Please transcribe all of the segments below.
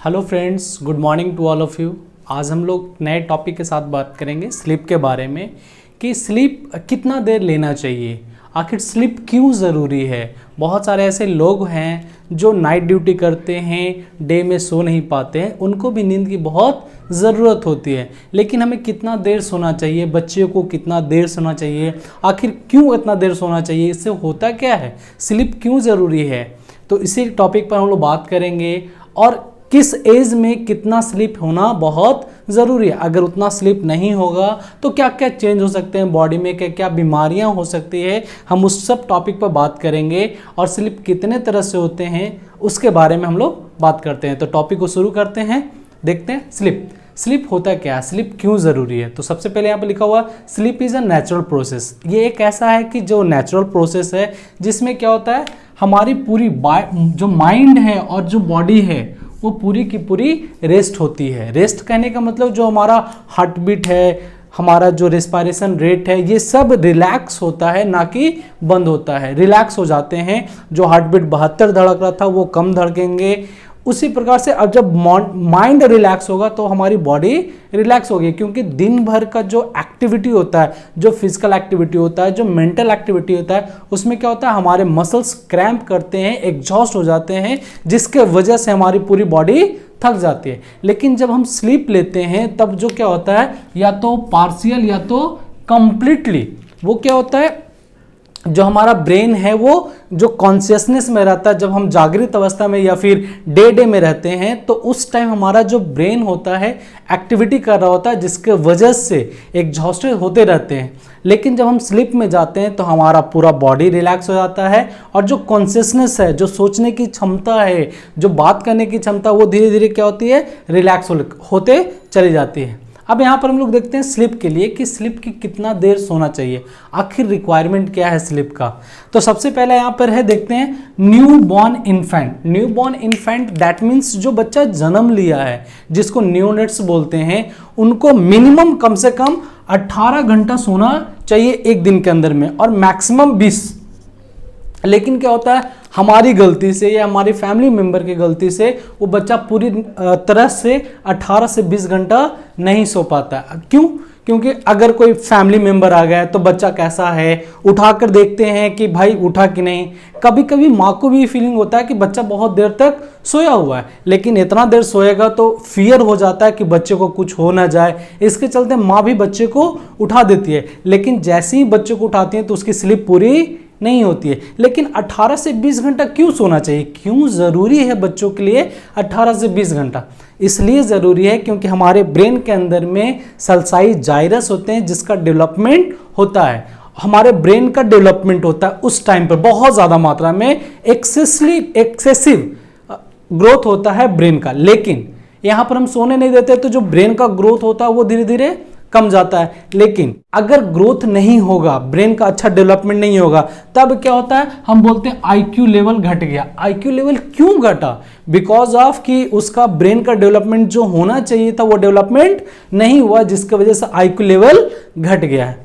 Hello friends, good morning to all of you. आज हम लोग नए टॉपिक के साथ बात करेंगे स्लीप के बारे में कि स्लीप कितना देर लेना चाहिए, आखिर स्लीप क्यों ज़रूरी है। बहुत सारे ऐसे लोग हैं जो नाइट ड्यूटी करते हैं, डे में सो नहीं पाते हैं, उनको भी नींद की बहुत ज़रूरत होती है। लेकिन हमें कितना देर सोना चाहिए, बच्चे को कितना देर सोना चाहिए, आखिर क्यों इतना देर सोना चाहिए, इससे होता क्या है, स्लीप क्यों ज़रूरी है। तो इसी टॉपिक पर हम लोग बात करेंगे और किस एज में कितना स्लीप होना बहुत ज़रूरी है। अगर उतना स्लीप नहीं होगा तो क्या क्या चेंज हो सकते हैं बॉडी में, क्या क्या बीमारियां हो सकती है, हम उस सब टॉपिक पर बात करेंगे। और स्लीप कितने तरह से होते हैं उसके बारे में हम लोग बात करते हैं। तो टॉपिक को शुरू करते हैं, देखते हैं स्लीप होता क्या है, स्लीप क्यों ज़रूरी है। तो सबसे पहले यहाँ पर लिखा हुआ sleep is a natural process. ये एक ऐसा है कि जो नेचुरल प्रोसेस है जिसमें क्या होता है, हमारी पूरी जो माइंड है और जो बॉडी है वो पूरी की पूरी रेस्ट होती है। रेस्ट कहने का मतलब जो हमारा हार्ट बीट है, हमारा जो रेस्पिरेशन रेट है, ये सब रिलैक्स होता है, ना कि बंद होता है। रिलैक्स हो जाते हैं, जो हार्ट बीट 72 धड़क रहा था वो कम धड़केंगे। उसी प्रकार से अब जब माइंड रिलैक्स होगा तो हमारी बॉडी रिलैक्स होगी, क्योंकि दिन भर का जो एक्टिविटी होता है, जो फिजिकल एक्टिविटी होता है, जो मेंटल एक्टिविटी होता है, उसमें क्या होता है, हमारे मसल्स क्रैम्प करते हैं, एग्जॉस्ट हो जाते हैं, जिसके वजह से हमारी पूरी बॉडी थक जाती है। लेकिन जब हम स्लीप लेते हैं तब जो क्या होता है, या तो पार्शियल या तो कंप्लीटली, वो क्या होता है, जो हमारा ब्रेन है वो जो कॉन्शियसनेस में रहता है, जब हम जागृत अवस्था में या फिर डे में रहते हैं तो उस टाइम हमारा जो ब्रेन होता है एक्टिविटी कर रहा होता है, जिसके वजह से एग्जॉस्टेड होते रहते हैं। लेकिन जब हम स्लीप में जाते हैं तो हमारा पूरा बॉडी रिलैक्स हो जाता है और जो कॉन्शियसनेस है, जो सोचने की क्षमता है, जो बात करने की क्षमता, वो धीरे धीरे क्या होती है, रिलैक्स होते चली जाती है। अब यहाँ पर हम लोग देखते हैं स्लीप के लिए कि स्लीप की कितना देर सोना चाहिए, आखिर रिक्वायरमेंट क्या है स्लीप का। तो सबसे पहले यहाँ पर है, देखते हैं new born infant. New born infant that means जो बच्चा जन्म लिया है, जिसको न्यूनेट्स बोलते हैं, उनको मिनिमम कम से कम 18 घंटा सोना चाहिए एक दिन के अंदर में, और मैक्सिमम 20। लेकिन क्या होता है, हमारी गलती से या हमारी फैमिली मेंबर की गलती से वो बच्चा पूरी तरह से 18 से 20 घंटा नहीं सो पाता। क्यों? क्योंकि अगर कोई फैमिली मेंबर आ गया तो बच्चा कैसा है, उठाकर देखते हैं कि भाई उठा कि नहीं। कभी कभी माँ को भी फीलिंग होता है कि बच्चा बहुत देर तक सोया हुआ है, लेकिन इतना देर सोएगा तो फियर हो जाता है कि बच्चे को कुछ हो ना जाए, इसके चलते माँ भी बच्चे को उठा देती है। लेकिन जैसे ही बच्चे को उठाती है तो उसकी स्लीप पूरी नहीं होती है। लेकिन 18 से 20 घंटा क्यों सोना चाहिए, क्यों ज़रूरी है बच्चों के लिए 18 से 20 घंटा? इसलिए ज़रूरी है क्योंकि हमारे ब्रेन के अंदर में सल्साई जाइरस होते हैं, जिसका डेवलपमेंट होता है। हमारे ब्रेन का डेवलपमेंट होता है उस टाइम पर बहुत ज़्यादा मात्रा में, एक्सेसिव ग्रोथ होता है ब्रेन का। लेकिन यहाँ पर हम सोने नहीं देते तो जो ब्रेन का ग्रोथ होता है वो धीरे धीरे कम जाता है। लेकिन अगर ग्रोथ नहीं होगा, ब्रेन का अच्छा डेवलपमेंट नहीं होगा, तब क्या होता है, हम बोलते हैं आईक्यू लेवल घट गया। आईक्यू लेवल क्यों घटा? बिकॉज ऑफ कि उसका ब्रेन का डेवलपमेंट जो होना चाहिए था वो डेवलपमेंट नहीं हुआ, जिसकी वजह से आईक्यू लेवल घट गया है।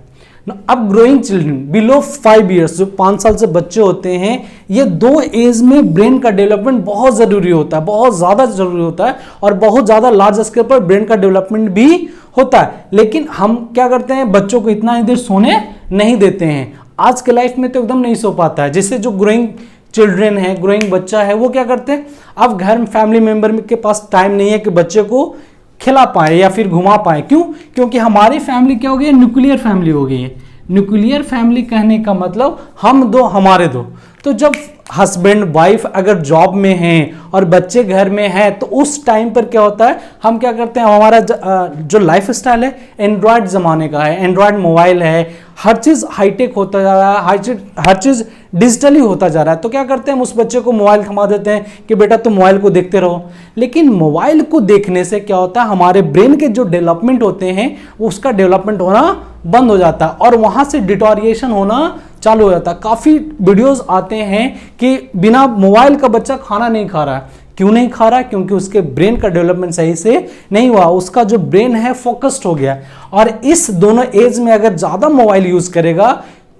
अब ग्रोइंग चिल्ड्रन बिलो 5 ईयर्स, जो 5 साल से बच्चे होते हैं, ये 2 एज में ब्रेन का डेवलपमेंट बहुत ज़रूरी होता है, बहुत ज़्यादा ज़रूरी होता है, और बहुत ज़्यादा लार्ज स्केल पर ब्रेन का डेवलपमेंट भी होता है। लेकिन हम क्या करते हैं, बच्चों को इतना ही देर सोने नहीं देते हैं। आज के लाइफ में तो एकदम नहीं सो पाता है। जिससे जो ग्रोइंग चिल्ड्रन है, ग्रोइंग बच्चा है, वो क्या करते हैं, अब घर में फैमिली मेंबर के पास टाइम नहीं है कि बच्चे को खिला पाए या फिर घुमा पाए। क्यों? क्योंकि हमारी फैमिली क्या हो गई है, न्यूक्लियर फैमिली हो गई है। न्यूक्लियर फैमिली कहने का मतलब हम दो हमारे दो। तो जब हस्बैंड वाइफ अगर जॉब में हैं और बच्चे घर में हैं तो उस टाइम पर क्या होता है, हम क्या करते हैं, हमारा जो लाइफ स्टाइल है एंड्रॉयड ज़माने का है, एंड्रॉयड मोबाइल है, हर चीज़ हाईटेक होता जा रहा है, हर चीज़ डिजिटली होता जा रहा है। तो क्या करते हैं, हम उस बच्चे को मोबाइल थमा देते हैं कि बेटा तुम मोबाइल को देखते रहो। लेकिन मोबाइल को देखने से क्या होता है, हमारे ब्रेन के जो डेवलपमेंट होते हैं उसका डेवलपमेंट होना बंद हो जाता है और वहाँ से डिटोरिएशन होना चालू हो जाता है। काफ़ी वीडियोस आते हैं कि बिना मोबाइल का बच्चा खाना नहीं खा रहा है। क्यों नहीं खा रहा? क्योंकि उसके ब्रेन का डेवलपमेंट सही से नहीं हुआ, उसका जो ब्रेन है फोकस्ड हो गया। और इस दोनों एज में अगर ज़्यादा मोबाइल यूज़ करेगा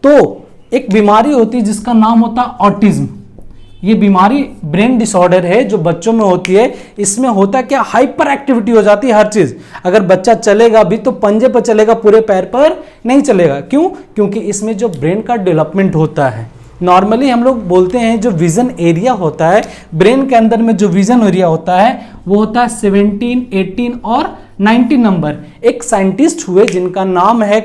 तो एक बीमारी होती है जिसका नाम होता है ऑटिज्म। ये बीमारी ब्रेन डिसऑर्डर है जो बच्चों में होती है। इसमें होता क्या, हाइपर एक्टिविटी हो जाती है हर चीज। अगर बच्चा चलेगा भी तो पंजे पर चलेगा, पूरे पैर पर नहीं चलेगा। क्यों? क्योंकि इसमें जो ब्रेन का डेवलपमेंट होता है, नॉर्मली हम लोग बोलते हैं जो विजन एरिया होता है ब्रेन के अंदर में, जो विजन एरिया होता है वो होता है 17, 18 और 19 नंबर। एक साइंटिस्ट हुए जिनका नाम है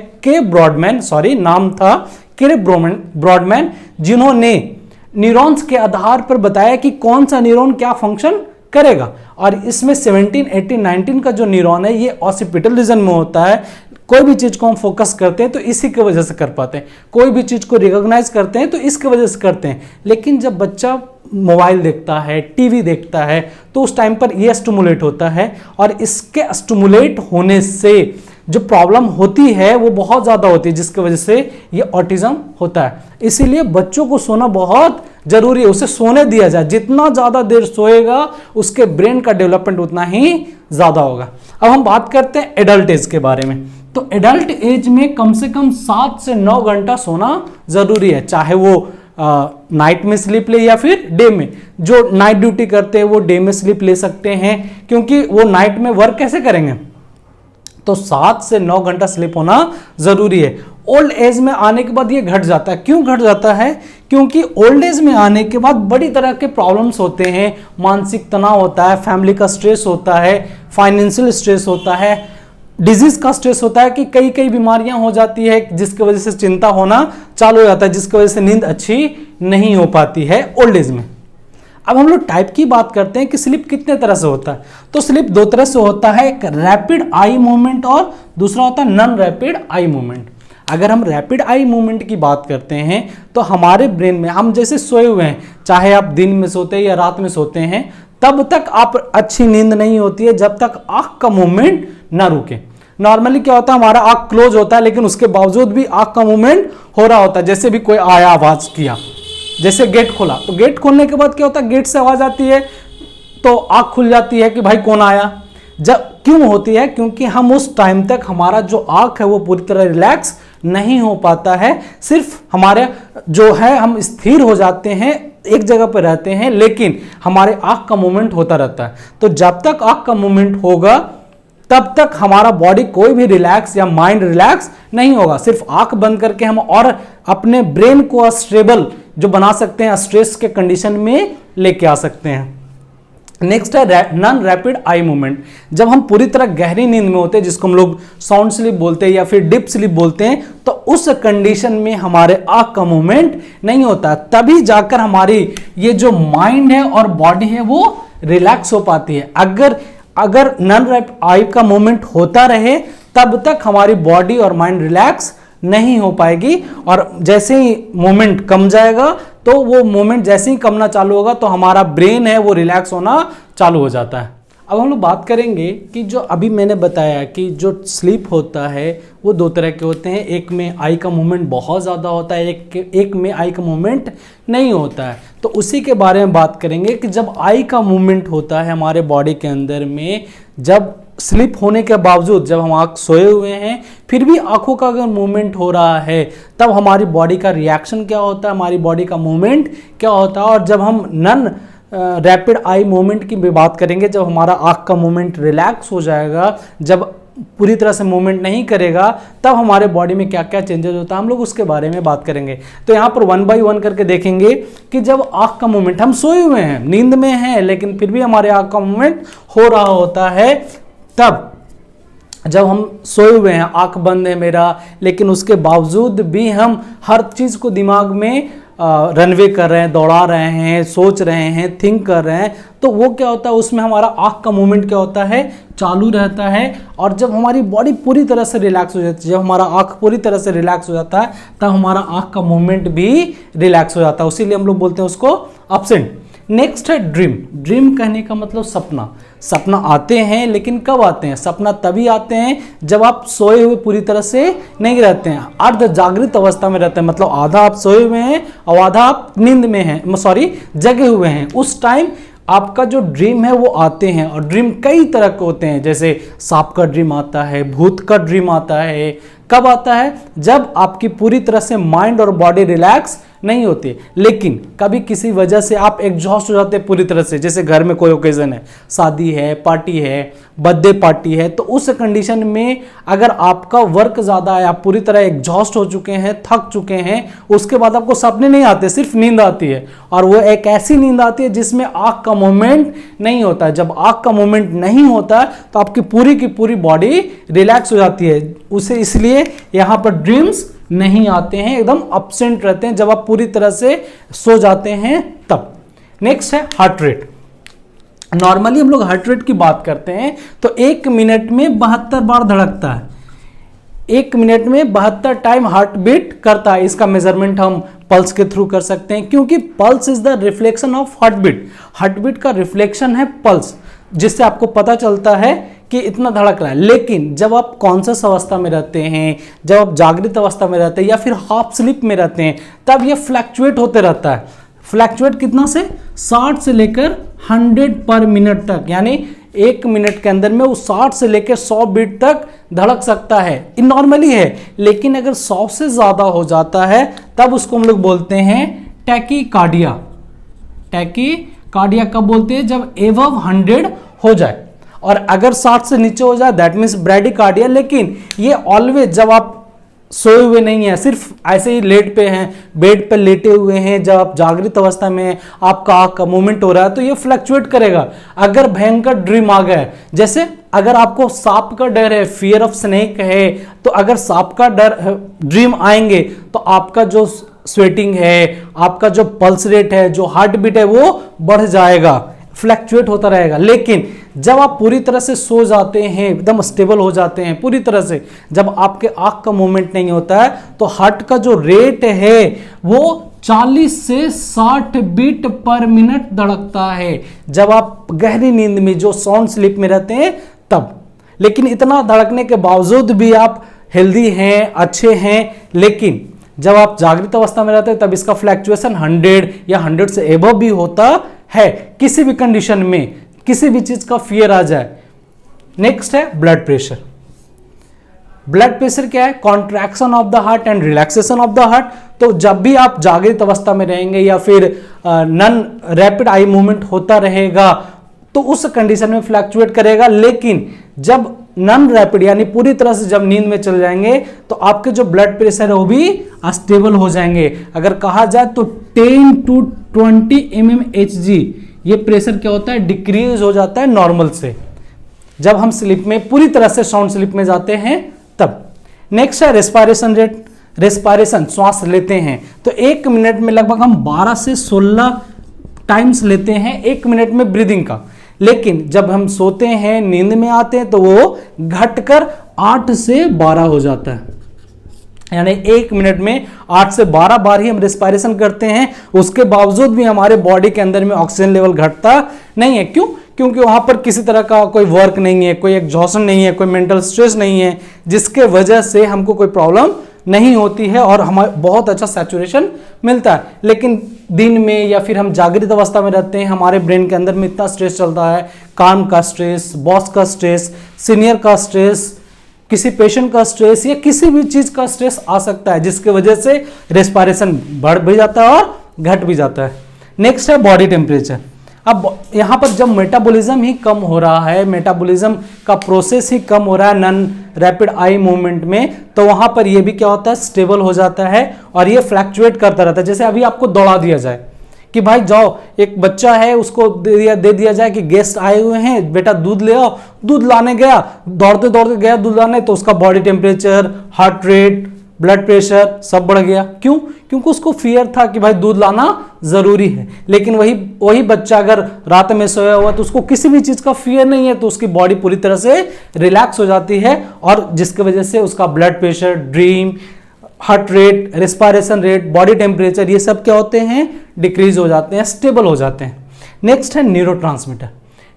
नाम था के ब्रॉडमैन, जिन्होंने न्यूरॉन्स के आधार पर बताया कि कौन सा न्यूरॉन क्या फंक्शन करेगा। और इसमें 17, 18, 19 का जो न्यूरॉन है ये ऑसिपिटल रीजन में होता है। कोई भी चीज को हम फोकस करते हैं तो इसी की वजह से कर पाते हैं, कोई भी चीज को रिकॉग्नाइज करते हैं तो इसकी वजह से करते हैं। लेकिन जब बच्चा मोबाइल देखता है, टीवी देखता है, तो उस टाइम पर ये स्टिमुलेट होता है, और इसके स्टिमुलेट होने से जो प्रॉब्लम होती है वो बहुत ज़्यादा होती है, जिसकी वजह से ये ऑटिज्म होता है। इसीलिए बच्चों को सोना बहुत जरूरी है, उसे सोने दिया जाए। जितना ज़्यादा देर सोएगा उसके ब्रेन का डेवलपमेंट उतना ही ज़्यादा होगा। अब हम बात करते हैं एडल्ट एज के बारे में। तो एडल्ट एज में कम से कम 7 से 9 घंटा सोना ज़रूरी है, चाहे वो नाइट में स्लीप ले या फिर डे में। जो नाइट ड्यूटी करते हैं वो डे में स्लीप ले सकते हैं, क्योंकि वो नाइट में वर्क कैसे करेंगे। तो 7 से 9 घंटा स्लीप होना जरूरी है। ओल्ड एज में आने के बाद ये घट जाता है। क्यों घट जाता है? क्योंकि ओल्ड एज में आने के बाद बड़ी तरह के प्रॉब्लम्स होते हैं। मानसिक तनाव होता है, फैमिली का स्ट्रेस होता है, फाइनेंशियल स्ट्रेस होता है, डिजीज का स्ट्रेस होता है, कि कई कई बीमारियां हो जाती है जिसकी वजह से चिंता होना चालू हो जाता है, जिसकी वजह से नींद अच्छी नहीं हो पाती है ओल्ड एज में। अब हम लोग टाइप की बात करते हैं कि स्लीप कितने तरह से होता है। तो स्लीप 2 तरह से होता है, एक रैपिड आई मूवमेंट और दूसरा होता है नॉन रैपिड आई मूवमेंट। अगर हम रैपिड आई मूवमेंट की बात करते हैं तो हमारे ब्रेन में, हम जैसे सोए हुए हैं, चाहे आप दिन में सोते हैं या रात में सोते हैं, तब तक आप अच्छी नींद नहीं होती है जब तक आंख का मूवमेंट ना रुके। नॉर्मली क्या होता है, हमारा आंख क्लोज होता है लेकिन उसके बावजूद भी आंख का मूवमेंट हो रहा होता है। जैसे भी कोई आया, आवाज किया, जैसे गेट खोला, तो गेट खोलने के बाद क्या होता है, गेट से आवाज आती है तो आंख खुल जाती है कि भाई कौन आया। जब क्यों होती है? क्योंकि हम उस टाइम तक हमारा जो आंख है वो पूरी तरह रिलैक्स नहीं हो पाता है। सिर्फ हमारे जो है हम स्थिर हो जाते हैं, एक जगह पर रहते हैं, लेकिन हमारे आंख का मूवमेंट होता रहता है। तो जब तक आंख का मूवमेंट होगा तब तक हमारा बॉडी कोई भी रिलैक्स या माइंड रिलैक्स नहीं होगा। सिर्फ आंख बंद करके हम और अपने ब्रेन को स्टेबल जो बना सकते हैं, स्ट्रेस के कंडीशन में लेके आ सकते हैं। नेक्स्ट है नॉन रैपिड आई मूवमेंट। जब हम पूरी तरह गहरी नींद में होते हैं, जिसको हम लोग साउंड स्लीप बोलते हैं या फिर डीप स्लीप बोलते हैं, तो उस कंडीशन में हमारे आंख का मूवमेंट नहीं होता। तभी जाकर हमारी ये जो माइंड है और बॉडी है वो रिलैक्स हो पाती है। अगर नॉन रैपिड आई का मूवमेंट होता रहे तब तक हमारी बॉडी और माइंड रिलैक्स नहीं हो पाएगी, और जैसे ही मूवमेंट कम जाएगा तो वो मूवमेंट जैसे ही कमना चालू होगा तो हमारा ब्रेन है वो रिलैक्स होना चालू हो जाता है। अब हम लोग बात करेंगे कि जो अभी मैंने बताया कि जो स्लीप होता है वो 2 तरह के होते हैं। एक में आई का मूवमेंट बहुत ज़्यादा होता है, एक में आई का मूवमेंट नहीं होता है। तो उसी के बारे में बात करेंगे कि जब आई का मूवमेंट होता है हमारे बॉडी के अंदर में, जब स्लिप होने के बावजूद, जब हम आँख सोए हुए हैं फिर भी आंखों का अगर मूवमेंट हो रहा है, तब हमारी बॉडी का रिएक्शन क्या होता है, हमारी बॉडी का मूवमेंट क्या होता है। और जब हम नॉन रैपिड आई मूवमेंट की भी बात करेंगे, जब हमारा आँख का मूवमेंट रिलैक्स हो जाएगा, जब पूरी तरह से मूवमेंट नहीं करेगा, तब हमारे बॉडी में क्या क्या चेंजेस होता है, हम लोग उसके बारे में बात करेंगे। तो यहाँ पर 1 बाय 1 करके देखेंगे कि जब आँख का मूवमेंट, हम सोए हुए हैं, नींद में हैं, लेकिन फिर भी हमारे आँख का मूवमेंट हो रहा होता है, तब जब हम सोए हुए हैं, आंख बंद है मेरा, लेकिन उसके बावजूद भी हम हर चीज़ को दिमाग में रनवे कर रहे हैं, दौड़ा रहे हैं, सोच रहे हैं, थिंक कर रहे हैं, तो वो क्या होता है, उसमें हमारा आंख का मूवमेंट क्या होता है, चालू रहता है। और जब हमारी बॉडी पूरी तरह से रिलैक्स हो जाती है, जब हमारा आंख पूरी तरह से रिलैक्स हो जाता है, तब हमारा आंख का मूवमेंट भी रिलैक्स हो जाता है। उसीलिए हम लोग बोलते हैं उसको एब्सेंट। नेक्स्ट है ड्रीम। ड्रीम कहने का मतलब सपना। सपना आते हैं, लेकिन कब आते हैं? सपना तभी आते हैं जब आप सोए हुए पूरी तरह से नहीं रहते हैं, अर्ध जागृत अवस्था में रहते हैं। मतलब आधा आप सोए हुए हैं और आधा आप नींद में हैं, जगे हुए हैं। उस टाइम आपका जो ड्रीम है वो आते हैं। और ड्रीम कई तरह के होते हैं, जैसे सांप का ड्रीम आता है, भूत का ड्रीम आता है। कब आता है? जब आपकी पूरी तरह से माइंड और बॉडी रिलैक्स नहीं होती। लेकिन कभी किसी वजह से आप एग्जॉस्ट हो जाते हैं पूरी तरह से, जैसे घर में कोई ओकेजन है, शादी है, पार्टी है, बर्थडे पार्टी है, तो उस कंडीशन में अगर आपका वर्क ज़्यादा है, आप पूरी तरह एग्जॉस्ट हो चुके हैं, थक चुके हैं, उसके बाद आपको सपने नहीं आते, सिर्फ नींद आती है, और वो एक ऐसी नींद आती है जिसमें आँख का मूवमेंट नहीं होता है। जब आँख का मूवमेंट नहीं होता तो आपकी पूरी की पूरी बॉडी रिलैक्स हो जाती है, उसे इसलिए यहाँ पर ड्रीम्स नहीं आते हैं, एकदम एब्सेंट रहते हैं जब आप पूरी तरह से सो जाते हैं तब। नेक्स्ट है हार्ट रेट। नॉर्मली हम लोग हार्ट रेट की बात करते हैं तो 1 मिनट में 72 बार धड़कता है, 1 मिनट में 72 टाइम हार्ट बीट करता है। इसका मेजरमेंट हम पल्स के थ्रू कर सकते हैं, क्योंकि pulse is the reflection of heart beat. Heart beat का रिफ्लेक्शन है पल्स, जिससे आपको पता चलता है कि इतना धड़क रहा है। लेकिन जब आप कॉन्शियस अवस्था में रहते हैं, जब आप जागृत अवस्था में रहते हैं या फिर हाफ स्लीप में रहते हैं, तब ये फ्लैक्चुएट होते रहता है। फ्लैक्चुएट कितना से 60 से लेकर 100 पर मिनट तक, यानी 1 मिनट के अंदर में वो 60 से लेकर 100 बीट तक धड़क सकता है। ये नॉर्मली है, लेकिन अगर 100 से ज़्यादा हो जाता है तब उसको हम लोग बोलते हैं टैकीकार्डिया। टैकीकार्डिया कब बोलते हैं? जब एबव 100 हो जाए, और अगर 60 से नीचे हो जाए दैट मीन्स ब्रैडीकार्डिया। लेकिन ये ऑलवेज जब आप सोए हुए नहीं है, सिर्फ ऐसे ही लेट पे हैं, बेड पे लेटे हुए हैं, जब आप जागृत अवस्था में आपका आँख का मूवमेंट हो रहा है तो ये फ्लक्चुएट करेगा। अगर भयंकर ड्रीम आ गया, जैसे अगर आपको सांप का डर है, फियर ऑफ स्नेक है, तो अगर सांप का डर ड्रीम आएंगे तो आपका जो स्वेटिंग है, आपका जो पल्स रेट है, जो हार्ट बीट है, वो बढ़ जाएगा, फ्लक्चुएट होता रहेगा। लेकिन जब आप पूरी तरह से सो जाते हैं, एकदम स्टेबल हो जाते हैं पूरी तरह से, जब आपके आँख का मूवमेंट नहीं होता है, तो हार्ट का जो रेट है वो 40 से 60 बीट पर मिनट धड़कता है, जब आप गहरी नींद में, जो साउंड स्लीप में रहते हैं तब। लेकिन इतना धड़कने के बावजूद भी आप हेल्दी हैं, अच्छे हैं, लेकिन जब आप जागृत अवस्था में रहते हैं तब इसका फ्लैक्चुएशन 100 या 100 से एबव भी होता है, किसी भी कंडीशन में, किसी भी चीज का फियर आ जाए। नेक्स्ट है ब्लड प्रेशर। ब्लड प्रेशर क्या है? Contraction of the heart and relaxation of the heart. तो जब भी आप जागृत अवस्था में रहेंगे या फिर नन रैपिड आई मूवमेंट होता रहेगा तो उस कंडीशन में फ्लैक्चुएट करेगा। लेकिन जब नन रैपिड यानी पूरी तरह से जब नींद में चले जाएंगे तो आपके जो ब्लड प्रेशर है वो भी स्टेबल हो जाएंगे। अगर कहा जाए तो 10 to 20 mmHg ये प्रेशर क्या होता है? डिक्रीज हो जाता है नॉर्मल से, जब हम स्लीप में पूरी तरह से साउंड स्लीप में जाते हैं तब। नेक्स्ट है रेस्पिरेशन रेट। रेस्पिरेशन, श्वास लेते हैं तो 1 मिनट में लगभग हम 12 से 16 टाइम्स लेते हैं 1 मिनट में ब्रीदिंग का। लेकिन जब हम सोते हैं, नींद में आते हैं, तो वो घटकर 8 से 12 हो जाता है, यानी 1 मिनट में 8 से 12 बार ही हम रेस्पिरेशन करते हैं। उसके बावजूद भी हमारे बॉडी के अंदर में ऑक्सीजन लेवल घटता नहीं है। क्यों? क्योंकि वहां पर किसी तरह का कोई वर्क नहीं है, कोई एग्जॉशन नहीं है, कोई मेंटल स्ट्रेस नहीं है, जिसके वजह से हमको कोई प्रॉब्लम नहीं होती है और हमें बहुत अच्छा सैचुरेशन मिलता है। लेकिन दिन में या फिर हम जागृत अवस्था में रहते हैं, हमारे ब्रेन के अंदर में इतना स्ट्रेस चलता है, काम का स्ट्रेस, बॉस का स्ट्रेस, सीनियर का स्ट्रेस, किसी पेशेंट का स्ट्रेस या किसी भी चीज का स्ट्रेस आ सकता है, जिसके वजह से रेस्पिरेशन बढ़ भी जाता है और घट भी जाता है। नेक्स्ट है बॉडी टेम्परेचर। अब यहाँ पर जब मेटाबॉलिज्म ही कम हो रहा है, मेटाबॉलिज्म का प्रोसेस ही कम हो रहा है नन रैपिड आई मूवमेंट में, तो वहाँ पर ये भी क्या होता है? स्टेबल हो जाता है और ये फ्लैक्चुएट करता रहता है। जैसे अभी आपको दौड़ा दिया जाए कि भाई जाओ, एक बच्चा है उसको दे दिया जाए कि गेस्ट आए हुए हैं, बेटा दूध ले आओ, दूध लाने गया, दौड़ते दौड़ते गया दूध लाने, तो उसका body temperature, heart rate, blood pressure सब बढ़ गया। क्यों? क्योंकि उसको फियर था कि भाई दूध लाना जरूरी है। लेकिन वही बच्चा अगर रात में सोया हुआ तो उसको किसी भी चीज का फियर नहीं है, तो उसकी बॉडी पूरी तरह से रिलैक्स हो जाती है और जिसकी वजह से उसका blood pressure, dream, heart rate, respiration rate, body temperature, ये सब क्या होते हैं? डिक्रीज हो जाते हैं, स्टेबल हो जाते हैं। नेक्स्ट है न्यूरोट्रांसमीटर।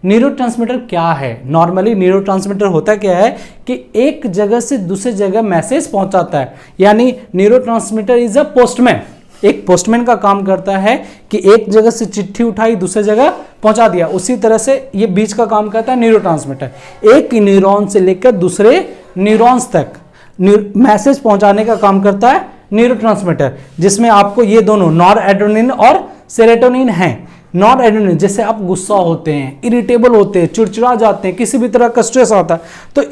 न्यूरोट्रांसमीटर क्या है? नॉर्मली न्यूरोट्रांसमीटर होता क्या है कि एक जगह से दूसरे जगह मैसेज पहुंचाता है, यानी न्यूरोट्रांसमीटर इज अ पोस्टमैन। एक पोस्टमैन का काम करता है कि एक जगह से चिट्ठी उठाई, दूसरे जगह पहुंचा दिया। उसी तरह से ये बीच का काम करता है न्यूरोट्रांसमीटर। एक न्यूरॉन से लेकर दूसरे न्यूरॉन्स तक मैसेज पहुंचाने का काम करता है न्यूरोट्रांसमीटर, जिसमें आपको ये दोनों नॉरएड्रेनालिन और सेरोटोनिन हैं। नॉरएड्रेनालिन, जैसे आप गुस्सा होते हैं, इरिटेबल होते हैं, चिड़चिड़ा जाते हैं, किसी भी तरह का स्ट्रेस आता है, तो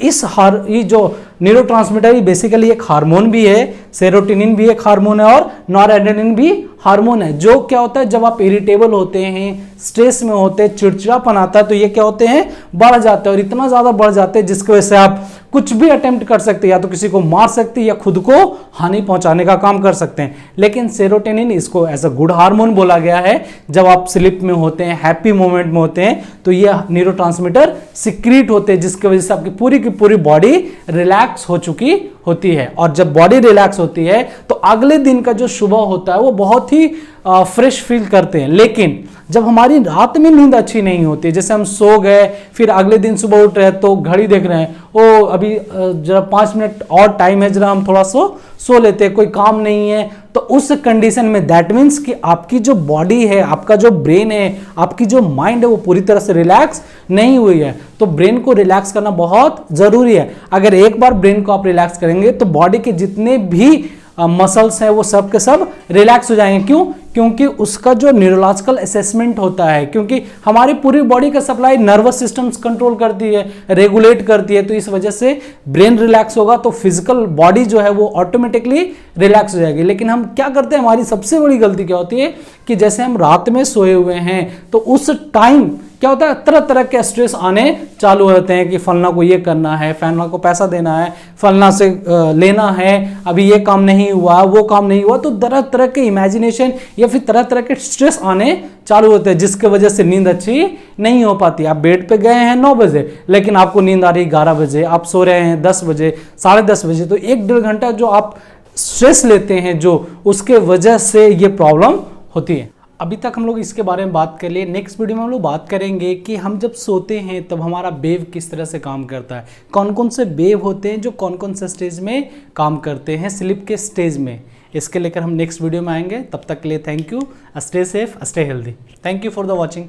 ये जो न्यूरोट्रांसमीटर बेसिकली एक हार्मोन भी है, सेरोटोनिन भी एक हार्मोन है और नॉरएड्रेनालिन भी हार्मोन है। जो क्या होता है, जब आप इरिटेबल होते हैं, स्ट्रेस में होते हैं, चिड़चिड़ापन आता है, तो ये क्या होते हैं, बढ़ जाते हैं और इतना ज्यादा बढ़ जाते हैं जिसकी वजह से आप कुछ भी अटेम्प्ट कर सकते हैं, या तो किसी को मार सकते हैं या खुद को हानि पहुंचाने का काम कर सकते हैं। लेकिन सेरोटोनिन, इसको एज अ गुड हार्मोन बोला गया है। जब आप स्लिप में होते हैं, हैप्पी मोमेंट में होते हैं, तो ये न्यूरोट्रांसमीटर सिक्रीट होते हैं, जिसकी वजह से आपकी पूरी की पूरी बॉडी रिलैक्स हो चुकी होती है। और जब बॉडी रिलैक्स होती है तो अगले दिन का जो सुबह होता है वो बहुत ही फ्रेश फील करते हैं। लेकिन जब हमारी रात में नींद अच्छी नहीं होती, जैसे हम सो गए, फिर अगले दिन सुबह उठ रहे हैं तो घड़ी देख रहे हैं, ओ अभी जरा 5 मिनट और टाइम है, जरा हम थोड़ा सो लेते हैं, कोई काम नहीं है, तो उस कंडीशन में दैट मीन्स कि आपकी जो बॉडी है, आपका जो ब्रेन है, आपकी जो माइंड है, वो पूरी तरह से रिलैक्स नहीं हुई है। तो ब्रेन को रिलैक्स करना बहुत जरूरी है। अगर एक बार ब्रेन को आप रिलैक्स करेंगे तो बॉडी के जितने भी मसल्स हैं वो सब के सब रिलैक्स हो जाएंगे। क्यों? क्योंकि उसका जो न्यूरोलॉजिकल असेसमेंट होता है, क्योंकि हमारी पूरी बॉडी का सप्लाई नर्वस सिस्टम्स कंट्रोल करती है, रेगुलेट करती है, तो इस वजह से ब्रेन रिलैक्स होगा तो फिजिकल बॉडी जो है वो ऑटोमेटिकली रिलैक्स हो जाएगी। लेकिन हम क्या करते हैं, हमारी सबसे बड़ी गलती क्या होती है कि जैसे हम रात में सोए हुए हैं तो उस टाइम क्या होता है, तरह तरह के स्ट्रेस आने चालू होते हैं कि फलना को ये करना है, फलना को पैसा देना है, फलना से लेना है, अभी ये काम नहीं हुआ, वो काम नहीं हुआ, तो तरह तरह के इमेजिनेशन या फिर तरह तरह के स्ट्रेस आने चालू होते हैं, जिसकी वजह से नींद अच्छी नहीं हो पाती। आप बेड पे गए हैं 9 बजे, लेकिन आपको नींद आ रही 11 बजे, आप सो रहे हैं 10 बजे, 10:30 बजे, तो 1-1.5 घंटा जो आप स्ट्रेस लेते हैं, जो उसके वजह से ये प्रॉब्लम होती है। अभी तक हम लोग इसके बारे में बात कर लिए। नेक्स्ट वीडियो में हम लोग बात करेंगे कि हम जब सोते हैं तब हमारा वेव किस तरह से काम करता है, कौन कौन से वेव होते हैं जो कौन कौन से स्टेज में काम करते हैं स्लीप के स्टेज में। इसके लेकर हम नेक्स्ट वीडियो में आएंगे। तब तक के लिए thank you, stay safe, stay healthy. Thank you for the watching.